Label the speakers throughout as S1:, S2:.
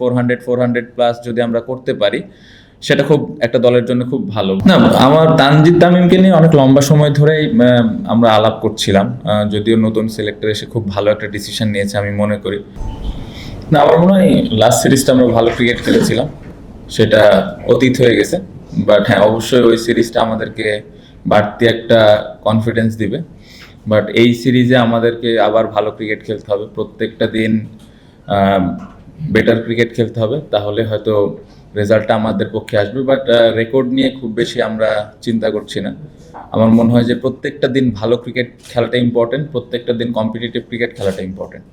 S1: 400 plus যদি আমরা করতে পারি, সেটা খুব একটা দলের জন্য খুব ভালো। না, আমার তানজিদ তামিমকে নিয়ে অনেক লম্বা সময় ধরেই আমরা আলাপ করছিলাম, যদিও নতুন সিলেক্টর এসে খুব ভালো একটা ডিসিশন নিয়েছে আমি মনে করি। না, আমার মনে হয় লাস্ট সিরিজটা আমরা ভালো ক্রিকেট খেলেছিলাম, সেটা অতীত হয়ে গেছে। বাট হ্যাঁ, অবশ্যই ওই সিরিজটা আমাদেরকে বাড়তি একটা কনফিডেন্স দিবে। বাট এই সিরিজে আমাদেরকে আবার ভালো ক্রিকেট খেলতে হবে, প্রত্যেকটা দিন বেটার ক্রিকেট খেলতে হবে, তাহলে হয়তো রেজাল্টটা আমাদের পক্ষে আসবে। বাট রেকর্ড নিয়ে খুব বেশি আমরা চিন্তা করছি না। আমার মনে হয় যে প্রত্যেকটা দিন ভালো ক্রিকেট খেলাটা ইম্পর্টেন্ট, প্রত্যেকটা দিন কম্পিটিটিভ ক্রিকেট খেলাটা ইম্পর্টেন্ট।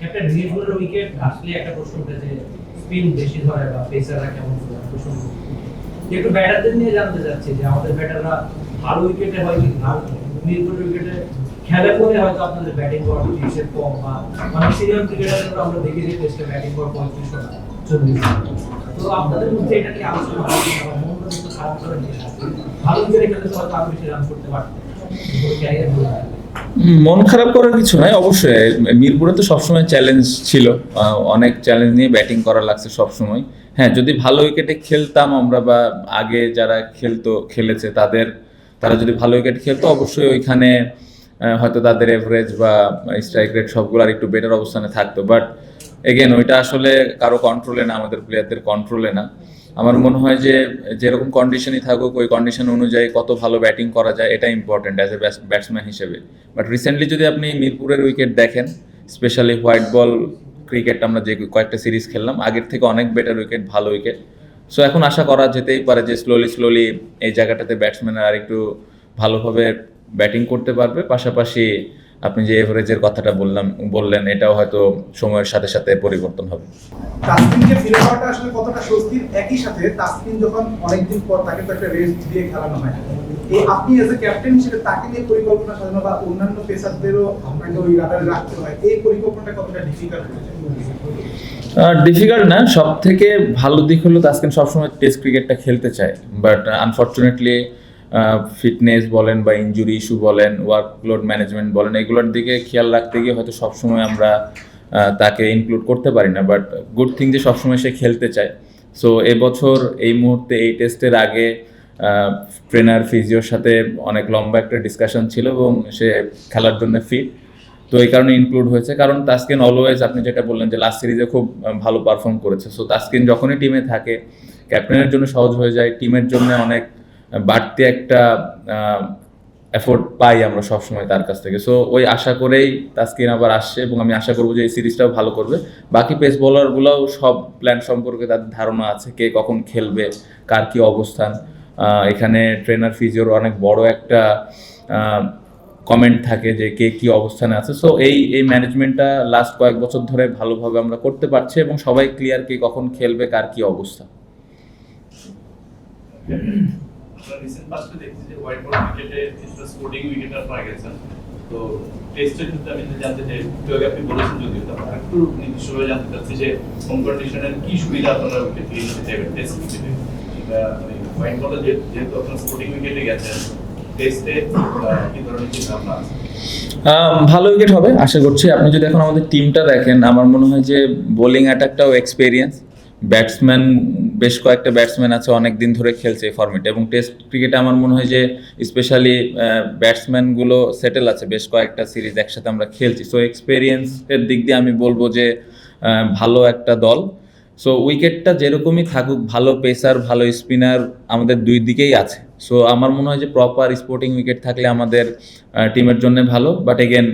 S2: একটা নিউজিল্যান্ডের উইকেট আসলে একটা প্রশ্ন উঠে যে স্পিন বেশি ধরে বা পেসাররা কেমন প্রশ্ন। একটু ব্যাটারদের নিয়ে জানতে চাচ্ছি যে আমাদের ব্যাটাররা ভালো উইকেটে হয় কি না, নিউজিল্যান্ডের উইকেটে খেলে পরে হয়তো আপনাদের ব্যাটিং করার হিসেব কম, বা অনেক সিনিয়র ক্রিকেটাররা আমরা দেখি যে টেস্টে ব্যাটিং করার 35-40, তো আপনাদের মধ্যে এটা কি আলোচনা হয় বা মন তো খারাপ করে নিয়ে ভালো উইকেটে খেলতে হয়তো আরো বেশি রান করতে পারতেন ক্যারিয়ার বলে?
S1: মন খারাপ করার কিছু নাই, অবশ্যই মিরপুরে তো সবসময় চ্যালেঞ্জ ছিল, অনেক চ্যালেঞ্জ নিয়ে ব্যাটিং করা লাগছে সবসময়। হ্যাঁ, যদি ভালো উইকেটে খেলতাম আমরা, বা আগে যারা খেলেছে তারা যদি ভালো উইকেট খেলতো, অবশ্যই ওইখানে হয়তো তাদের এভারেজ বা স্ট্রাইক রেট সবগুলো আর একটু বেটার অবস্থানে থাকতো। বাট এগেন ওইটা আসলে কারো কন্ট্রোলে না, আমাদের প্লেয়ারদের কন্ট্রোলে না। আমার মনে হয় যে যেরকম কন্ডিশনই থাকুক, ওই কন্ডিশন অনুযায়ী কত ভালো ব্যাটিং করা যায় এটা ইম্পর্টেন্ট অ্যাজ এ ব্যাটসম্যান হিসেবে। বাট রিসেন্টলি যদি আপনি মিরপুরের উইকেট দেখেন, স্পেশালি হোয়াইট বল ক্রিকেট আমরা যে কয়েকটা সিরিজ খেললাম, আগের থেকে অনেক বেটার উইকেট, ভালো উইকেট। সো এখন আশা করা যেতেই পারে যে স্লোলি এই জায়গাটাতে ব্যাটসম্যানরা আর একটু ভালোভাবে ব্যাটিং করতে পারবে। পাশাপাশি আপনি যে এভারেজের কথাটা বললেন, এটাও হয়তো সময়ের সাথে সাথে পরিবর্তন হবে।
S3: তাসকিনকে ফিরে পাওয়াটা আসলে কতটা স্বস্তির, একই সাথে তাসকিন যখন অনেকদিন পর তাকে তো একটা রেস্ট দিয়ে খেলানো হয়, আপনি এজ এ ক্যাপ্টেন হিসেবে তাকে নিয়ে পরিকল্পনা সাজানো বা অন্যান্য পেসারদেরও আপনাকে ওই রাডারে রাখতে হয়, এই পরিকল্পনাটা কতটা ডিফিকাল্ট হয়েছে?
S1: ডিফিকাল্ট না, সব থেকে ভালো দিক হলো তাসকিন সবসময় টেস্ট ক্রিকেটটা খেলতে চায়। বাট আনফর্চুনেটলি ফিটনেস বলেন বা ইনজুরি ইস্যু বলেন, ওয়ার্কলোড ম্যানেজমেন্ট বলেন, এগুলোর দিকে খেয়াল রাখতে গিয়ে হয়তো সবসময় আমরা তাকে ইনক্লুড করতে পারি না। বাট গুড থিং যে সবসময় সে খেলতে চায়। সো এবছর এই মুহূর্তে এই টেস্টের আগে ট্রেনার ফিজিওর সাথে অনেক লম্বা একটা ডিসকাশন ছিল এবং সে খেলার জন্য ফিট, তো এই কারণে ইনক্লুড হয়েছে। কারণ তাসকিন অলওয়েজ, আপনি যেটা বললেন যে লাস্ট সিরিজে খুব ভালো পারফর্ম করেছে, সো তাসকিন যখনই টিমে থাকে ক্যাপ্টেনের জন্য সহজ হয়ে যায়, টিমের জন্য অনেক বাড়তি একটা এফোর্ট পাই আমরা সবসময় তার কাছ থেকে। সো ওই আশা করেই তাসকিন আবার আসছে এবং আমি আশা করবো যে এই সিরিজটাও ভালো করবে। বাকি পেস বোলারগুলোও সব প্ল্যান সম্পর্কে তাদের ধারণা আছে, কে কখন খেলবে, কার কী অবস্থান। এখানে ট্রেনার ফিজিওর অনেক বড় একটা কমেন্ট থাকে যে কে কী অবস্থানে আছে। সো এই ম্যানেজমেন্টটা লাস্ট কয়েক বছর ধরে ভালোভাবে আমরা করতে পারছি এবং সবাই ক্লিয়ার কে কখন খেলবে, কার কী অবস্থা।
S4: রিসেন্ট পাস্টে দেখছি যে হোয়াইট বল ক্রিকেটে কিছুটা স্পোর্টিং উইকেটার পাওয়া গেছে। তো টেস্টের ক্ষেত্রে আমি জানতে চাই, একটু আপনি বলেছেন যদিও, তারপর একটু নির্দিষ্টভাবে জানতে চাচ্ছি যে হোম কন্ডিশনের কি সুবিধা আপনারা উইকেট থেকে নিতে চাইবেন টেস্ট ক্রিকেটে। সেটা হোয়াইট বলে যেহেতু আপনার স্পোর্টিং উইকেটে গেছেন, টেস্টে কি ধরনের চিন্তা ভাবনা আছে?
S1: ভালো উইকেট হবে আশা করছি। আপনি যদি এখন আমাদের টিমটা দেখেন, আমার মনে হয় যে বোলিং অ্যাটাকটাও এক্সপেরিয়েন্স, ব্যাটসম্যান বেশ কয়েকটা ব্যাটসম্যান আছে অনেক দিন ধরে খেলছে এই ফরম্যাটে, এবং টেস্ট ক্রিকেটে আমার মনে হয় যে স্পেশালি ব্যাটসম্যানগুলো সেটেল আছে, বেশ কয়েকটা সিরিজ একসাথে আমরা খেলছি। সো এক্সপেরিয়েন্সের দিক দিয়ে আমি বলবো যে ভালো একটা দল। সো উইকেটটা যেরকমই থাকুক, ভালো পেসার ভালো স্পিনার আমাদের দুই দিকেই আছে। সো আমার মনে হয় যে প্রপার স্পোর্টিং উইকেট থাকলে আমাদের টিমের জন্য ভালো। বাট এগেন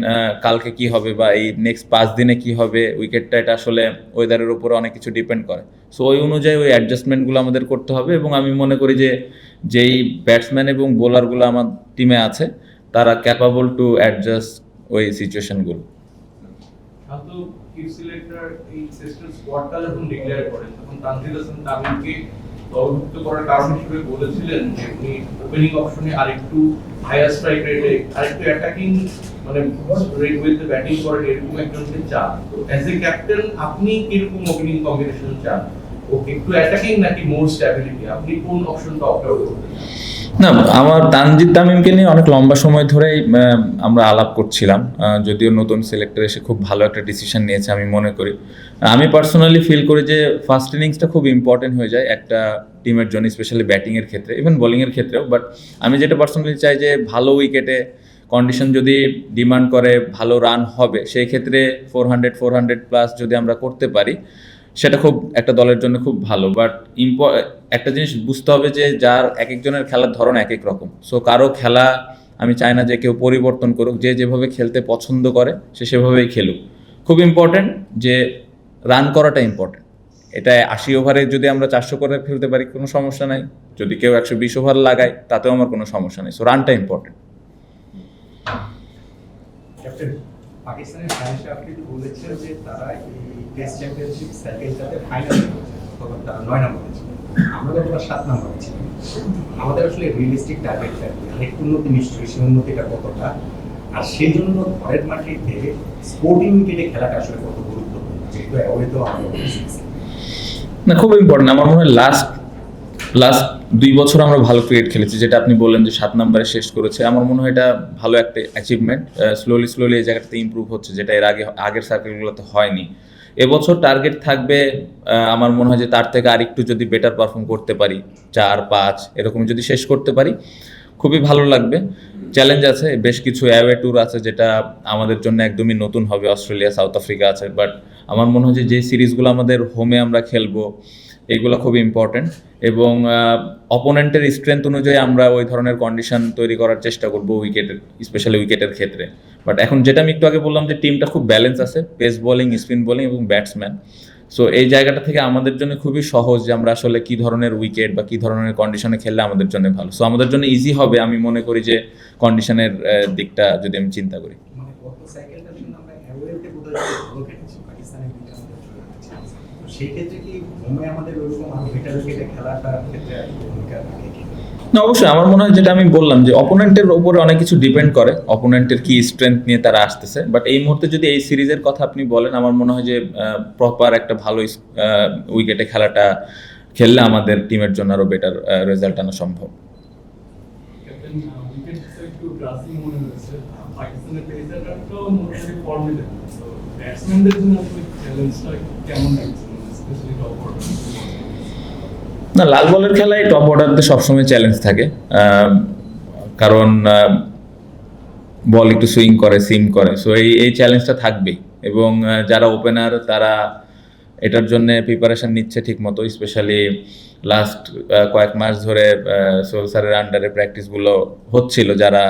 S1: কালকে কি হবে বা এই নেক্সট 5 দিনে কি হবে উইকেটটা, এটা আসলে ওয়েদারের উপরে অনেক কিছু ডিপেন্ড করে। সো ওই অনুযায়ী ওই অ্যাডজাস্টমেন্টগুলো আমাদের করতে হবে, এবং আমি মনে করি যে যেই ব্যাটসম্যান এবং বোলারগুলো আমার টিমে আছে তারা ক্যাপাবল টু অ্যাডজাস্ট ওই সিচুয়েশনগুলো।
S5: সিলেক্টর এই টেস্টের স্কোয়াডটা যখন ডিক্লেয়ার করেন, তখন তানজিদ হাসান তামিমকে দলভুক্ত করার কারণ হিসেবে বলেছিলেন যে উনি ওপেনিং অপশনে আরেকটু হায়ার স্ট্রাইক রেটে, আরেকটু অ্যাটাকিং মানে রেট উইথ ব্যাটিং করেন, এরকম একজনকে চান। তো অ্যাজ এ ক্যাপ্টেন আপনি কিরকম ওপেনিং কম্বিনেশন চান? ওকে একটু অ্যাটাকিং নাকি মোর স্ট্যাবিলিটি, আপনি কোন অপশনটা অপট করবেন?
S1: না, আমার তানজিদ তামিমকে নিয়ে অনেক লম্বা সময় ধরেই আমরা আলাপ করছিলাম, যদিও নতুন সিলেক্টর এসে খুব ভালো একটা ডিসিশন নিয়েছে আমি মনে করি। আমি পার্সোনালি ফিল করি যে ফার্স্ট ইনিংসটা খুব ইম্পর্টেন্ট হয়ে যায় একটা টিমের জন্য, স্পেশালি ব্যাটিংয়ের ক্ষেত্রে, ইভেন বোলিংয়ের ক্ষেত্রেও। বাট আমি যেটা পার্সোনালি চাই যে ভালো উইকেটে কন্ডিশন যদি ডিমান্ড করে ভালো রান হবে, সেই ক্ষেত্রে 400 প্লাস যদি আমরা করতে পারি সেটা খুব একটা দলের জন্য খুব ভালো। বাট একটা জিনিস বুঝতে হবে যে যার এক একজনের খেলার ধরন এক এক রকম। সো কারো খেলা আমি চাই না যে কেউ পরিবর্তন করুক, যে যেভাবে খেলতে পছন্দ করে সে সেভাবেই খেলুক। খুব ইম্পর্টেন্ট যে রান করাটা ইম্পর্টেন্ট। এটা 80 ওভারে যদি আমরা 400 করে খেলতে পারি কোনো সমস্যা নাই, যদি কেউ 120 ওভার লাগায় তাতেও আমার কোনো সমস্যা নেই। So রানটা important.
S6: ক্যাপ্টেন, পাকিস্তানের সায়েন্সে আপনি বলেছেন যে তারা এই টেস্ট চ্যাম্পিয়নশিপ সাইকেলটাতে ফাইনালে তখন তারা 9 নম্বরে ছিল, আমরা গতবার 7 নম্বরে ছিলাম। আমাদের আসলে রিয়েলিস্টিক টার্গেট থাকবে আরেকটু উন্নতি, নিশ্চয়ই সেই উন্নতিটা কতটা, আর সেই জন্য ঘরের মাটিতে স্পোর্টিং উইকেটে খেলাটা আসলে কত গুরুত্বপূর্ণ, যেহেতু অ্যাওয়ে তো আমাদের
S1: না, খুব ইম্পর্টেন্ট। আমার মনে হয় লাস্ট 2 বছর আমরা ভালো ক্রিকেট খেলেছি, যেটা আপনি বললেন যে 7 নম্বরে শেষ করেছে। আমার মনে হয় এটা ভালো একটা অ্যাচিভমেন্ট। স্লোলি এই জায়গাটাতে ইমপ্রুভ হচ্ছে, যেটা এর আগের সার্কেলগুলোতে হয়নি। এবছর টার্গেট থাকবে আমার মনে হয় যে তার থেকে আরেকটু যদি বেটার পারফর্ম করতে পারি, 4-5 এরকম যদি শেষ করতে পারি খুবই ভালো লাগবে। চ্যালেঞ্জ আছে, বেশ কিছু অ্যাওয়ে ট্যুর আছে যেটা আমাদের জন্য একদমই নতুন হবে, অস্ট্রেলিয়া, সাউথ আফ্রিকা আছে। বাট আমার মনে হয় যে সিরিজগুলো আমাদের হোমে আমরা খেলবো এগুলো খুব ইম্পর্টেন্ট, এবং অপোনেন্টের স্ট্রেংথ অনুযায়ী আমরা ওই ধরনের কন্ডিশন তৈরি করার চেষ্টা করবো উইকেটের, স্পেশালি উইকেটের ক্ষেত্রে। বাট এখন যেটা আমি একটু আগে বললাম যে টিমটা খুব ব্যালেন্স আছে, পেস বোলিং, স্পিন বোলিং এবং ব্যাটসম্যান। সো এই জায়গাটা থেকে আমাদের জন্য খুবই সহজ যে আমরা আসলে কী ধরনের উইকেট বা কী ধরনের কন্ডিশনে খেললে আমাদের জন্য ভালো। সো আমাদের জন্য ইজি হবে আমি মনে করি যে কন্ডিশনের দিকটা যদি আমি চিন্তা করি।
S6: মানে গত সাইকেলটার জন্য আমরা অ্যাওয়েতে বোধহয় ভালো খেলেছি, পাকিস্তানের দিকে আমাদের চলে গেছে। তো সেই ক্ষেত্রে কি হোমে আমাদের ওরকম আরো বেটার উইকেটে খেলাটার ক্ষেত্রে ভূমিকা রাখে কি?
S1: না, অবশ্যই আমার মনে হয় যেটা আমি বললাম যে অপোনেন্টের উপরে অনেক কিছু ডিপেন্ড করে, অপোনেন্টের কি স্ট্রেংথ নিয়ে তারা আসতেছে। বাট এই মুহূর্তে যদি এই সিরিজের কথা আপনি বলেন, আমার মনে হয় যে প্রপার একটা ভালো উইকেটে খেলাটা খেললে আমাদের টিমের জন্য আরো বেটার রেজাল্ট আনা সম্ভব।
S7: ক্যাপ্টেন, উইকেট একটু গ্রাসিং মনে হয়েছে। পাকিস্তানের পেসাররা তো মোটামুটি ফর্মে থাকে, তো ব্যাটসম্যানদের জন্য আসলে চ্যালেঞ্জটা কেমন লাগছে, স্পেশালি টপ অর্ডার?
S1: না, লাল বলের খেলায় টপ অর্ডারতে সবসময় চ্যালেঞ্জ থাকে, কারণ বল একটু সুইং করে, সিম করে। সো এই চ্যালেঞ্জটা থাকবেই, এবং যারা ওপেনার তারা এটার জন্য প্রিপারেশন নিচ্ছে ঠিক মতো। স্পেশালি লাস্ট কয়েক মাস ধরে সোহেল স্যারের আন্ডারে প্র্যাকটিসগুলো হচ্ছিল যারা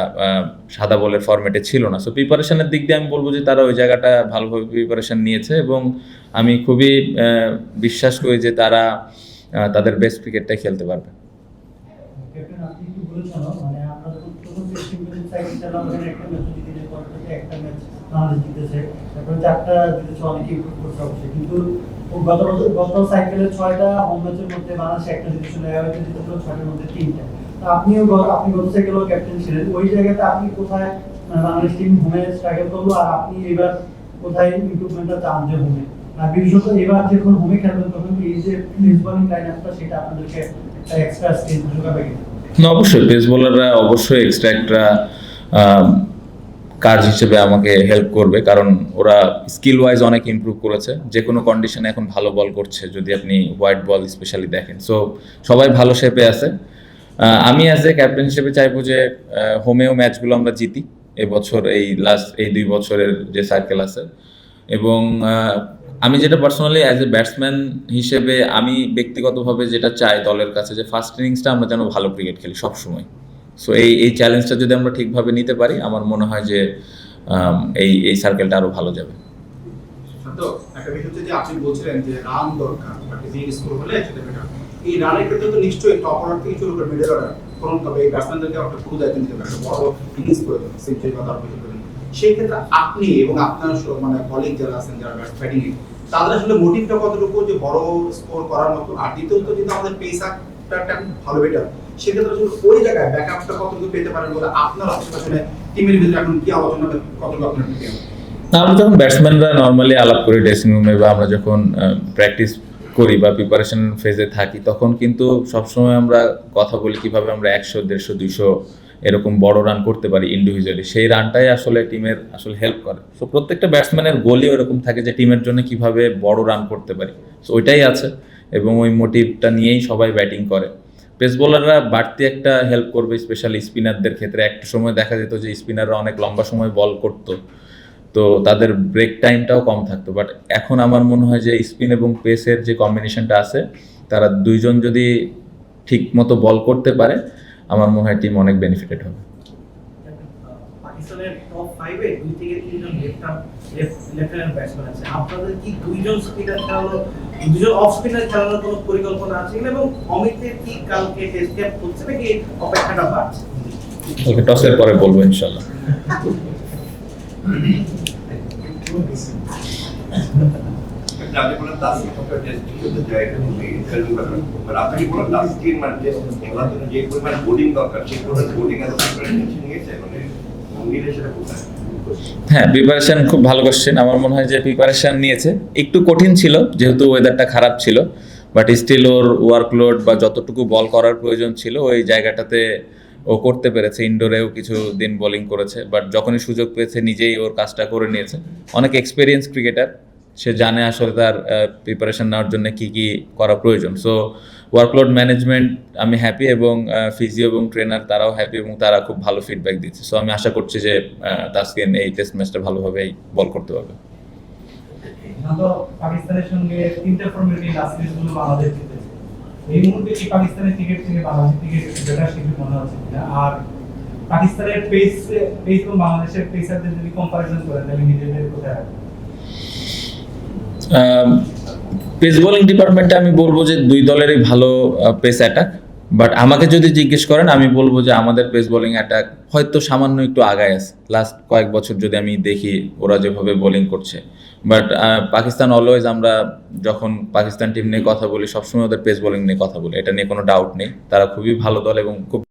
S1: সাদা বলের ফরম্যাটে ছিল না। সো প্রিপারেশনের দিক দিয়ে আমি বলবো যে তারা ওই জায়গাটা ভালোভাবে প্রিপারেশন নিয়েছে, এবং আমি খুবই বিশ্বাস করি যে তারা তাদের বেস্ট ক্রিকেটটাই খেলতে পারবে।
S8: ক্যাপ্টেন, আপনি কি বলেছেন মানে আমরা যখন প্রথম টেস্ট চ্যাম্পিয়নশিপ সাইকেল চালাম ওখানে একটা ম্যাচ জিতে, পরবর্তীতে একটা ম্যাচ বাংলাদেশ জিতেছে, তারপরে 4টা জিতেছে, অনেকে ইমপ্রুভ করছে অবশ্যই। কিন্তু গত সাইকেলে 6টা হোম ম্যাচের মধ্যে বাংলাদেশ একটা জিতেছিল, অ্যাওয়েতে জিতেছিল 6টার মধ্যে 3টা। তো আপনি গত সাইকেলেও ক্যাপ্টেন ছিলেন, ওই জায়গাতে আপনি কোথায় বাংলাদেশ টিম হোমে স্ট্রাগল করলো, আর আপনি এবার কোথায় ইমপ্রুভমেন্টটা চান যে হোমে? আর বিশেষত এবার যখন হোমে খেলবেন তখন এই যে পেস বোলিং লাইন আপটা সেটা আপনাদেরকে একটা এক্সট্রা স্ট্রেঞ্জ যোগাবে কিনা?
S1: না, অবশ্যই পেস বোলাররা অবশ্যই এক্সট্রা একটা কাজ হিসেবে আমাকে হেল্প করবে, কারণ ওরা স্কিল ওয়াইজ অনেক ইমপ্রুভ করেছে, যে কোনো কন্ডিশনে এখন ভালো বল করছে যদি আপনি হোয়াইট বল স্পেশালি দেখেন। সো সবাই ভালো শেপে আছে। আমি অ্যাজ এ ক্যাপ্টেন হিসেবে চাইবো যে হোমেও ম্যাচগুলো আমরা জিতি এবছর, এই 2 বছরের যে সার্কেল আছে। এবং আমি যেটা পার্সোনালি অ্যাজ এ ব্যাটসম্যান হিসেবে আমি ব্যক্তিগতভাবে যেটা চাই দলের কাছে, যে ফার্স্ট ইনিংসটা আমরা যেন ভালো ক্রিকেট খেলি সবসময়। সো এই চ্যালেঞ্জটা যদি আমরা ঠিকভাবে নিতে পারি, আমার মনে হয় যে এই সার্কেলটা আরো ভালো যাবে।
S3: তো একটা বিষয় হচ্ছে যে আপনি বলছিলেন যে রান দরকার, বাট বিগ স্কোর হলে সেটা বেটার। এই রানের ক্ষেত্রে তো নিশ্চয়ই টপ অর্ডার থেকে শুরু করে মিডল অর্ডার কোন, তবে এই ব্যাটসম্যানদেরকে একটা পুরো দায়িত্ব দিতে হবে, একটা বড় ইনিংস করে দেবে, সেঞ্চুরি বা তার বেশি করে। সেই ক্ষেত্রে আপনি এবং আপনার মানে কলিগ যারা আছেন যারা ব্যাটিং এ, তাদের আসলে মোটিভটা কতটুকু যে বড় স্কোর করার মতো? আর দ্বিতীয়ত যদি আমাদের পেসারটা ভালো বেটার, সেক্ষেত্রে আসলে ওই জায়গায় ব্যাকআপটা কতটুকু পেতে পারেন বলে আপনার আসলে টিমের ভিতরে এখন কি আলোচনা কতটুকু আপনার
S1: আমরা যখন ব্যাটসম্যানরা নর্মালি আলাপ করি ড্রেসিং রুমে, বা আমরা যখন প্র্যাকটিস করি বা প্রিপারেশন ফেজে থাকি তখন কিন্তু সবসময় আমরা কথা বলি কিভাবে আমরা 100, 150, 200 এরকম বড় রান করতে পারি ইন্ডিভিজুয়ালি। সেই রানটাই আসলে টিমের আসলে হেল্প করে। সো প্রত্যেকটা ব্যাটসম্যানের গোলই ওরকম থাকে যে টিমের জন্য কিভাবে বড় রান করতে পারি, সো ওইটাই আছে এবং ওই মোটিভটা নিয়েই সবাই ব্যাটিং করে। পেস বোলাররা বাড়তি একটা হেল্প করবে, স্পেশালি স্পিনারদের ক্ষেত্রে। একটা সময় দেখা যেত যে স্পিনাররা অনেক লম্বা সময় বল করতো, তো তাদের ব্রেক টাইমটাও কম থাকতো। বাট এখন আমার মনে হয় যে স্পিন এবং পেসের যে কম্বিনেশনটা আছে, তারা দুইজন যদি ঠিক মতো বল করতে পারে, আমার মনে হয় টিম অনেক বেনিফিটেড হবে।
S2: পাকিস্তানের টপ 5 এ 2 থেকে 3 জন লেফট হ্যান্ড ব্যাটসম্যান আছে। আপনাদের কি দুইজন স্পিনার খেলানো, দুইজন অফ স্পিনার খেলানোর কোনো পরিকল্পনা আছে এবং অমিতের কি কালকে টেস্ট ক্যাপ হচ্ছে নাকি অপেক্ষাটা বাড়ছে?
S1: ওকে, টসের পরে বলবো ইনশাল্লাহ।
S9: আপনি বলেন তাসকিন সরকার টেস্ট খেলতে যায়, এটা কিন্তু ইন্টারভিউ ব্যাপার। বাট আপনি কি বলেন তাসকিন মানে টেস্ট খেলার জন্য যে পরিমাণ বোলিং দরকার, সেই পরিমাণ বোলিং এর প্রিপারেশন নিয়েছে, মানে মিলে সেটা কোথায়?
S1: হ্যাঁ, প্রিপারেশন খুব ভালো কোশ্চেন। আমার মনে হয় যে প্রিপারেশন নিয়েছে, একটু কঠিন ছিল যেহেতু ওয়েদারটা খারাপ ছিল, বাট স্টিল ওর ওয়ার্কলোড বা যতটুকু বল করার প্রয়োজন ছিল ওই জায়গাটাতে ও করতে পেরেছে। ইনডোরেও কিছু দিন বোলিং করেছে, বাট যখনই সুযোগ পেয়েছে নিজেই ওর কাজটা করে নিয়েছে। অনেক এক্সপিরিয়েন্স ক্রিকেটার, সে জানে আসলে তার প্রিপারেশন নেওয়ার জন্য কি কি করা প্রয়োজন। সো ওয়ার্কলোড ম্যানেজমেন্ট আমি হ্যাপি এবং ফিজিও এবং ট্রেনার তারাও হ্যাপি এবং তারা খুব ভালো ফিডব্যাক দিচ্ছে। সো আমি আশা করছি যে তাসকিন এই টেস্ট ম্যাচটা ভালোভাবেই বল করতে পারবে।
S3: তো পাকিস্তানের সঙ্গে 3টা ফর্মেটে লাস্ট ম্যাচগুলো বাংলাদেশ জিতেছে। এই মুহূর্তে কি পাকিস্তানের ক্রিকেট থেকে বাংলাদেশের ক্রিকেট বেটার শিখে মনে হচ্ছে কিনা? আর পাকিস্তানের পেস এবং বাংলাদেশের পেসারদের যদি কম্পারিজন করেন তাহলে নিজেদের কোথায় রাখবেন?
S1: পেস বোলিং ডিপার্টমেন্টে আমি বলবো যে দুই দলেরই ভালো পেস অ্যাটাক, বাট আমাকে যদি জিজ্ঞেস করেন আমি বলবো যে আমাদের পেস বোলিং অ্যাটাক হয়তো সামান্য একটু আগায় আছে লাস্ট কয়েক বছর যদি আমি দেখি ওরা যেভাবে বোলিং করছে। বাট পাকিস্তান অলওয়েজ, আমরা যখন পাকিস্তান টিম নিয়ে কথা বলি সবসময় ওদের পেস বোলিং নিয়ে কথা বলি, এটা নিয়ে কোনো ডাউট নেই। তারা খুবই ভালো দল এবং খুব